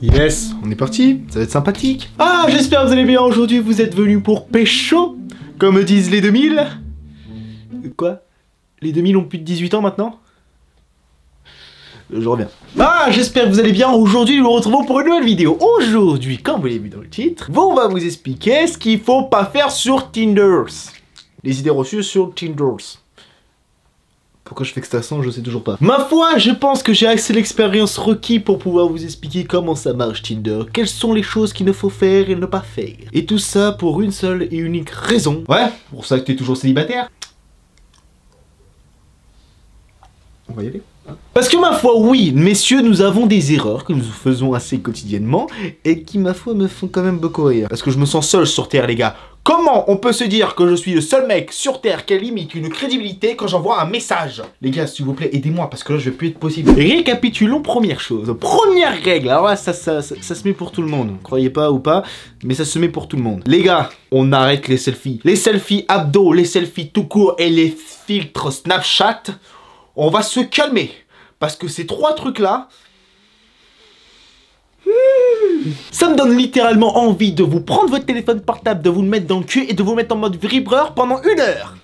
Yes, on est parti, ça va être sympathique. Ah, j'espère que vous allez bien. Aujourd'hui, vous êtes venus pour pécho, comme disent les 2000. Quoi? Les 2000 ont plus de 18 ans maintenant? Je reviens. Ah, j'espère que vous allez bien. Aujourd'hui, nous nous retrouvons pour une nouvelle vidéo. Aujourd'hui, comme vous l'avez vu dans le titre, on va vous expliquer ce qu'il faut pas faire sur Tinder. Les idées reçues sur Tinder. Pourquoi je fais que cet accent, je sais toujours pas. Ma foi, je pense que j'ai assez l'expérience requise pour pouvoir vous expliquer comment ça marche Tinder, quelles sont les choses qu'il ne faut faire et ne pas faire. Et tout ça pour une seule et unique raison. Ouais, pour ça que t'es toujours célibataire. On va y aller. Parce que ma foi, oui, messieurs, nous avons des erreurs que nous faisons assez quotidiennement et qui, ma foi, me font quand même beaucoup rire. Parce que je me sens seul sur Terre, les gars. Comment on peut se dire que je suis le seul mec sur Terre qui a limite une crédibilité quand j'envoie un message? Les gars, s'il vous plaît, aidez-moi parce que là, je vais plus être possible. Récapitulons première chose. Première règle. Alors là, ça se met pour tout le monde. Croyez pas ou pas, mais ça se met pour tout le monde. Les gars, on arrête les selfies. Les selfies abdos, les selfies tout court et les filtres Snapchat. On va se calmer. Parce que ces trois trucs-là... ça me donne littéralement envie de vous prendre votre téléphone portable, de vous le mettre dans le cul et de vous mettre en mode vibreur pendant 1 heure.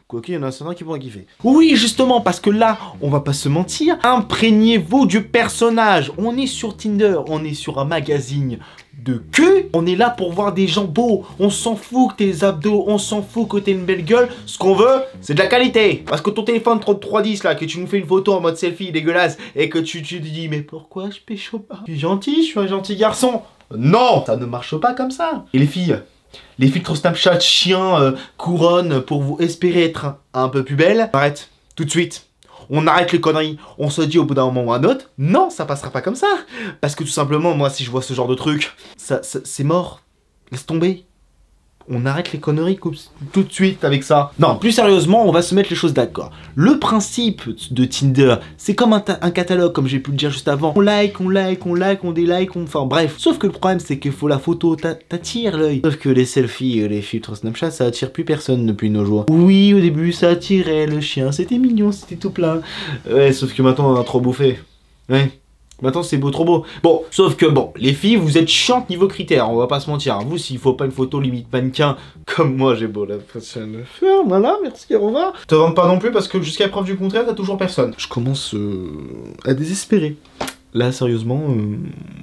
Quoique, il y en a certains qui pourraient kiffer. Oui, justement, parce que là, on va pas se mentir, imprégnez-vous du personnage. On est sur Tinder, on est sur un magazine de cul. On est là pour voir des gens beaux. On s'en fout que t'aies des abdos, on s'en fout que t'aies une belle gueule. Ce qu'on veut, c'est de la qualité. Parce que ton téléphone 3310 là, que tu nous fais une photo en mode selfie dégueulasse et que tu te dis, mais pourquoi je pécho pas? Je suis gentil, je suis un gentil garçon. Non, ça ne marche pas comme ça. Et les filles? Les filtres Snapchat, chien, couronne, pour vous espérer être un peu plus belle. Arrête, tout de suite. On arrête les conneries. On se dit au bout d'un moment ou un autre, non, ça passera pas comme ça. Parce que tout simplement, moi, si je vois ce genre de truc, c'est mort. Laisse tomber. On arrête les conneries tout de suite avec ça. Non, plus sérieusement, on va se mettre les choses d'accord. Le principe de Tinder, c'est comme un catalogue, comme j'ai pu le dire juste avant. On like, on like, on like, on délike, enfin bref. Sauf que le problème, c'est qu'il faut la photo, t'attire l'œil. Sauf que les selfies et les filtres Snapchat, ça attire plus personne depuis nos jours. Oui, au début, ça attirait le chien, c'était mignon, c'était tout plein. Ouais, sauf que maintenant, on a trop bouffé. Ouais. Maintenant c'est beau, trop beau. Bon, sauf que bon, les filles, vous êtes chiantes niveau critères, on va pas se mentir. Vous, s'il faut pas une photo limite mannequin, comme moi j'ai beau l'impression de le faire, voilà, merci, au revoir. Te vends pas non plus parce que jusqu'à preuve du contraire, t'as toujours personne. Je commence à désespérer. Là, sérieusement,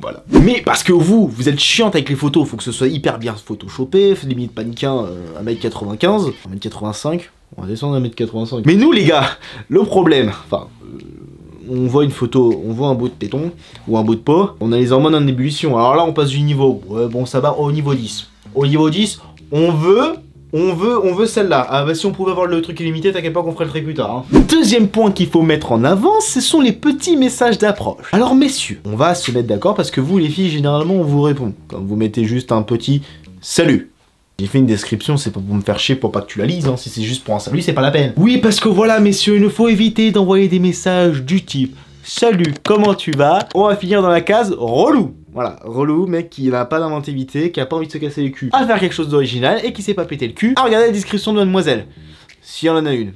voilà. Mais parce que vous êtes chiante avec les photos, faut que ce soit hyper bien photoshopé, limite mannequin 1m95, 1m85, on va descendre à 1m85. Mais nous les gars, le problème, enfin... on voit une photo, on voit un bout de téton ou un bout de peau, on a les hormones en ébullition. Alors là, on passe du niveau, ouais, bon, ça va au niveau 10. Au niveau 10, on veut celle-là. Ah bah si on pouvait avoir le truc illimité, t'inquiète pas qu'on ferait le truc plus tard. Hein. Deuxième point qu'il faut mettre en avant, ce sont les petits messages d'approche. Alors messieurs, on va se mettre d'accord parce que vous, les filles, généralement, on vous répond. Quand vous mettez juste un petit « salut ». J'ai fait une description, c'est pas pour me faire chier pour pas que tu la lises, hein. Si c'est juste pour un salut, c'est pas la peine. Oui, parce que voilà, messieurs, il ne faut éviter d'envoyer des messages du type « Salut, comment tu vas ?» On va finir dans la case « relou ». Voilà, relou, mec qui n'a pas d'inventivité, qui a pas envie de se casser les culs à faire quelque chose d'original et qui sait pas péter le cul à regarder la description de mademoiselle. Si on en a une.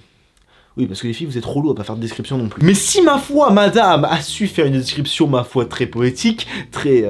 Oui, parce que les filles, vous êtes relou à pas faire de description non plus. Mais si, ma foi, madame a su faire une description, ma foi, très poétique, très...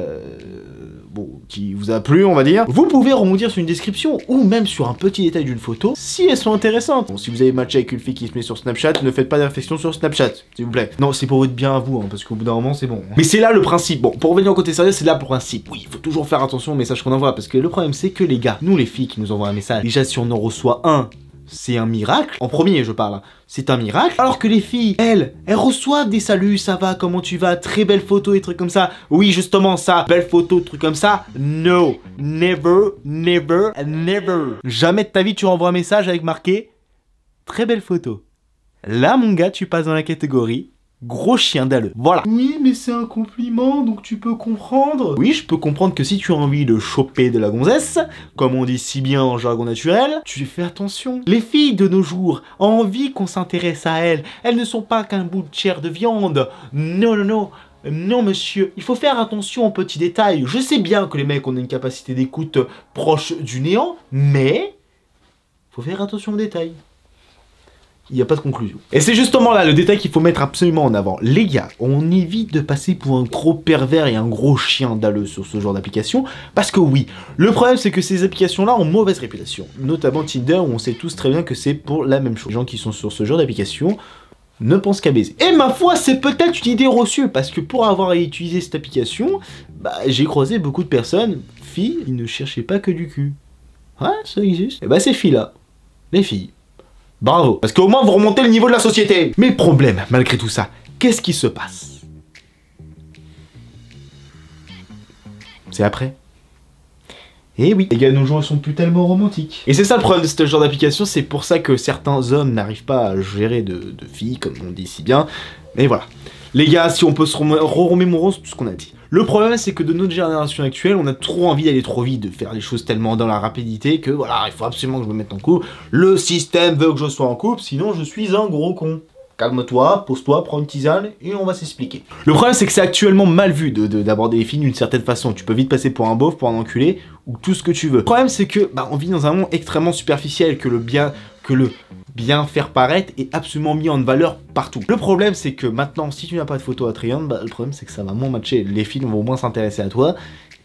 bon, qui vous a plu, on va dire, vous pouvez rebondir sur une description ou même sur un petit détail d'une photo si elles sont intéressantes. Bon, si vous avez matché avec une fille qui se met sur Snapchat, ne faites pas de réflexion sur Snapchat, s'il vous plaît. Non, c'est pour votre bien à vous, hein, parce qu'au bout d'un moment, c'est bon. Mais c'est là le principe. Bon, pour revenir au côté sérieux, c'est là le principe. Oui, il faut toujours faire attention au message qu'on envoie, parce que le problème, c'est que les gars, nous les filles qui nous envoient un message, déjà si on en reçoit un, c'est un miracle. En premier, je parle. C'est un miracle. Alors que les filles, elles reçoivent des saluts, ça va, comment tu vas, très belle photo et trucs comme ça. Oui, justement, ça, belle photo, trucs comme ça. No, never, never, never. Jamais de ta vie, tu renvoies un message avec marqué très belle photo. Là, mon gars, tu passes dans la catégorie gros chien dalleux. Voilà. Oui, mais c'est un compliment, donc tu peux comprendre. Oui, je peux comprendre que si tu as envie de choper de la gonzesse, comme on dit si bien en jargon naturel, tu fais attention. Les filles de nos jours ont envie qu'on s'intéresse à elles. Elles ne sont pas qu'un bout de chair de viande. Non, non, non. Non, monsieur, il faut faire attention aux petits détails. Je sais bien que les mecs ont une capacité d'écoute proche du néant, mais faut faire attention aux détails. il n'y a pas de conclusion. Et c'est justement là le détail qu'il faut mettre absolument en avant. Les gars, on évite de passer pour un gros pervers et un gros chien dalleux sur ce genre d'application, parce que oui, le problème c'est que ces applications-là ont mauvaise réputation, notamment Tinder où on sait tous très bien que c'est pour la même chose. Les gens qui sont sur ce genre d'application ne pensent qu'à baiser. Et ma foi, c'est peut-être une idée reçue, parce que pour avoir utilisé cette application, bah, j'ai croisé beaucoup de personnes, filles, qui ne cherchaient pas que du cul. Ouais, ça existe. Et bah ces filles-là, les filles, bravo, parce qu'au moins vous remontez le niveau de la société. Mais le problème, malgré tout ça, qu'est-ce qui se passe? C'est après. Et oui, les gars, nos gens sont plus tellement romantiques. Et c'est ça le problème de ce genre d'application, c'est pour ça que certains hommes n'arrivent pas à gérer de filles, comme on dit si bien. Mais voilà. Les gars, si on peut se remémorer tout ce qu'on a dit. Le problème, c'est que de notre génération actuelle, on a trop envie d'aller trop vite, de faire les choses tellement dans la rapidité que voilà, il faut absolument que je me mette en couple. Le système veut que je sois en couple, sinon je suis un gros con. Calme-toi, pose-toi, prends une tisane et on va s'expliquer. Le problème c'est que c'est actuellement mal vu d'aborder les filles d'une certaine façon. Tu peux vite passer pour un beauf, pour un enculé, ou tout ce que tu veux. Le problème c'est que on vit dans un monde extrêmement superficiel, que le bien faire paraître est absolument mis en valeur partout. Le problème c'est que maintenant, si tu n'as pas de photo attrayante, le problème c'est que ça va moins matcher. Les filles vont moins s'intéresser à toi,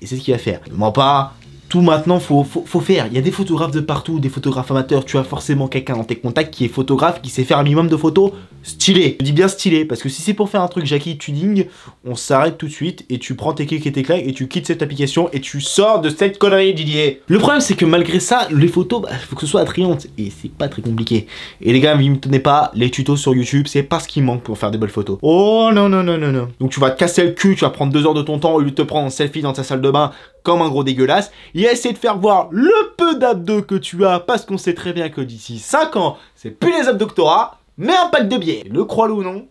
et c'est ce qu'il va faire. Ne mens pas. Tout maintenant, faut faire. Il y a des photographes de partout, des photographes amateurs. Tu as forcément quelqu'un dans tes contacts qui est photographe, qui sait faire un minimum de photos stylées. Je dis bien stylé, parce que si c'est pour faire un truc Jackie Tuning, on s'arrête tout de suite et tu prends tes clics et tes claques et tu quittes cette application et tu sors de cette connerie, Didier. Le problème, c'est que malgré ça, les photos, faut que ce soit attrayante et c'est pas très compliqué. Et les gars, ne me tenez pas, les tutos sur YouTube, c'est pas ce qui manque pour faire des belles photos. Oh non, non, non, non, non. Donc tu vas te casser le cul, tu vas prendre 2 heures de ton temps au lieu de te prendre en selfie dans ta salle de bain comme un gros dégueulasse, et essayer de faire voir le peu d'abdos que tu as, parce qu'on sait très bien que d'ici 5 ans, c'est plus les abdos que t'auras, mais un pack de bière. Le crois-le ou non,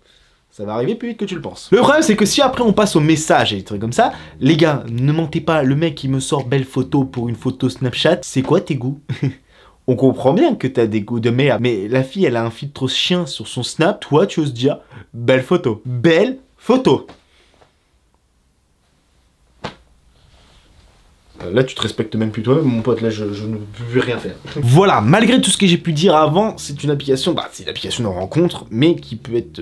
ça va arriver plus vite que tu le penses. Le problème c'est que si après on passe au message et des trucs comme ça, les gars, ne mentez pas, le mec qui me sort belle photo pour une photo Snapchat, c'est quoi tes goûts? On comprend bien que t'as des goûts de merde, mais la fille elle a un filtre chien sur son Snap, toi tu oses dire, belle photo. Belle photo. Là, tu te respectes même plus toi-même, mon pote. Là, je ne peux plus rien faire. Voilà, malgré tout ce que j'ai pu dire avant, c'est une application, c'est une application de rencontre, mais qui peut être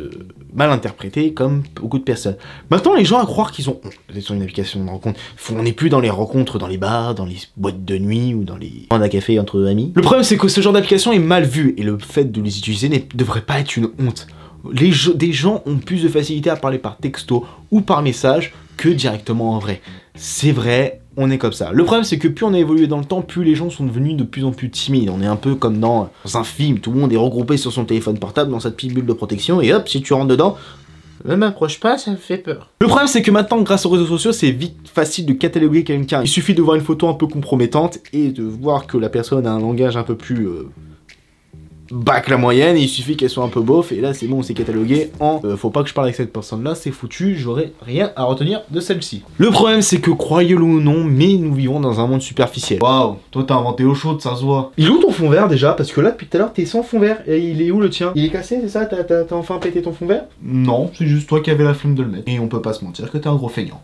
mal interprétée comme beaucoup de personnes. Maintenant, les gens à croire qu'ils ont honte d'être sur une application de rencontre. On n'est plus dans les rencontres, dans les bars, dans les boîtes de nuit ou dans les bandes à café entre amis. Le problème, c'est que ce genre d'application est mal vu, et le fait de les utiliser ne devrait pas être une honte. Des gens ont plus de facilité à parler par texto ou par message que directement en vrai. C'est vrai, on est comme ça. Le problème c'est que plus on a évolué dans le temps, plus les gens sont devenus de plus en plus timides. On est un peu comme dans un film, tout le monde est regroupé sur son téléphone portable dans cette petite bulle de protection et hop, si tu rentres dedans, ne m'approche pas, ça me fait peur. Le problème c'est que maintenant, grâce aux réseaux sociaux, c'est vite facile de cataloguer quelqu'un. Il suffit de voir une photo un peu compromettante et de voir que la personne a un langage un peu plus bas que la moyenne, il suffit qu'elle soit un peu beauf et là c'est bon, on s'est catalogué en faut pas que je parle avec cette personne là, c'est foutu, j'aurai rien à retenir de celle-ci. Le problème c'est que, croyez-le ou non, mais nous vivons dans un monde superficiel. Waouh, toi t'as inventé l'eau chaude, ça se voit. Il est où ton fond vert déjà? Parce que là depuis tout à l'heure t'es sans fond vert, et il est où le tien? Il est cassé, c'est ça? T'as enfin pété ton fond vert? Non, c'est juste toi qui avais la flemme de le mettre. Et on peut pas se mentir que t'es un gros feignant.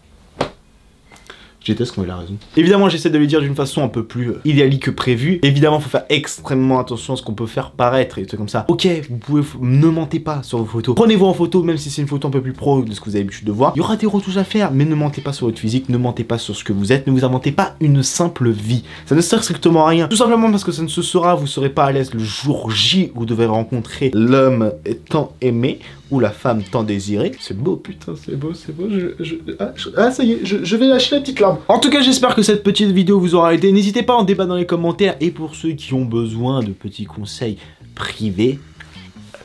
Je déteste quand il a raison. Évidemment, j'essaie de le dire d'une façon un peu plus idéalique que prévu. Évidemment, faut faire extrêmement attention à ce qu'on peut faire paraître et des trucs comme ça. Ok, vous pouvez, ne mentez pas sur vos photos. Prenez-vous en photo, même si c'est une photo un peu plus pro de ce que vous avez l'habitude de voir. Il y aura des retouches à faire, mais ne mentez pas sur votre physique, ne mentez pas sur ce que vous êtes, ne vous inventez pas une simple vie. Ça ne sert strictement à rien. Tout simplement parce que ça ne se sera, vous serez pas à l'aise le jour J où vous devez rencontrer l'homme tant aimé ou la femme tant désirée. C'est beau, putain, c'est beau, c'est beau. Ah, ça y est, je vais lâcher la petite larme. En tout cas, j'espère que cette petite vidéo vous aura aidé. N'hésitez pas à en débattre dans les commentaires. Et pour ceux qui ont besoin de petits conseils privés,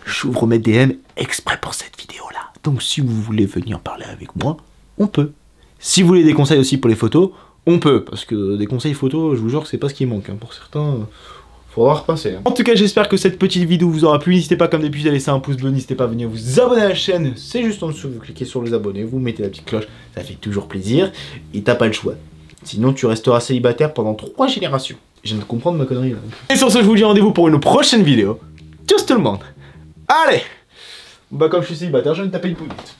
j'ouvre mes DM exprès pour cette vidéo-là. Donc si vous voulez venir parler avec moi, on peut. Si vous voulez des conseils aussi pour les photos, on peut. Parce que des conseils photos, je vous jure que c'est pas ce qui manque. Hein. Pour certains... faudra repasser. Hein. En tout cas, j'espère que cette petite vidéo vous aura plu. N'hésitez pas, comme d'habitude, à laisser un pouce bleu. N'hésitez pas à venir vous abonner à la chaîne. C'est juste en dessous. Vous cliquez sur les abonnés, vous mettez la petite cloche. Ça fait toujours plaisir. Et t'as pas le choix. Sinon, tu resteras célibataire pendant 3 générations. Je viens de comprendre ma connerie là. Et sur ce, je vous dis rendez-vous pour une prochaine vidéo. Tchuss tout le monde. Allez. Bah, comme je suis célibataire, je vais me taper une pouillette.